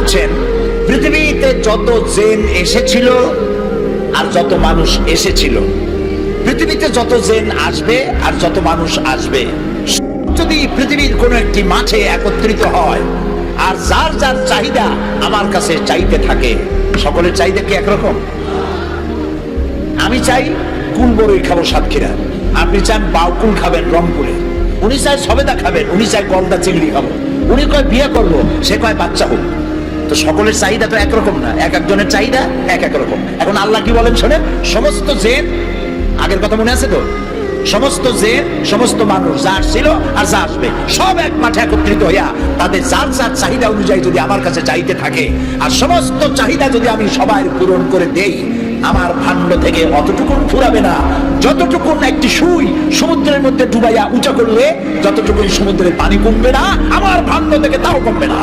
বলছেন পৃথিবীতে যত জিন এসেছিল আর যত মানুষ এসেছিল, পৃথিবীতে যত জিন আসবে আর যত মানুষ আসবে, যদি পৃথিবীর কোন একটি মাঠে একত্রিত হয় আর যার যার চাহিদা আমার কাছে চাইতে থাকে, সকলের চাহিদা কি একরকম? আমি চাই কুল বড়ই খাবো সাতক্ষীরা, আপনি চান বাউকুল খাবেন রংপুরে, উনি চায় সবেদা খাবেন, উনি চায় গলদা চিংড়ি খাবো, উনি কয় বিয়ে করবো, সে কয় বাচ্চা হোক। তো সকলের চাহিদা তো একরকম না, এক একজনের চাহিদা এক এক রকম। এখন আল্লাহ কি বলেন শোনেন, সমস্ত জিন, আগের কথা মনে আছে তো, সমস্ত জিন সমস্ত মানুষ যা আসছিল আর যা আসবে সব এক মাঠে একত্রিত হইয়া তাদের যার যার চাহিদা অনুযায়ী যদি আমার কাছে চাইতে থাকে, আর সমস্ত চাহিদা যদি আমি সবাই পূরণ করে দেই, আমার ভাণ্ড থেকে অতটুকুন ফুরাবে না যতটুকুন একটি সুই সমুদ্রের মধ্যে ডুবাইয়া উঁচা করলে যতটুকুন সমুদ্রের পানি কমবে না, আমার ভাণ্ড থেকে তাও কমবে না।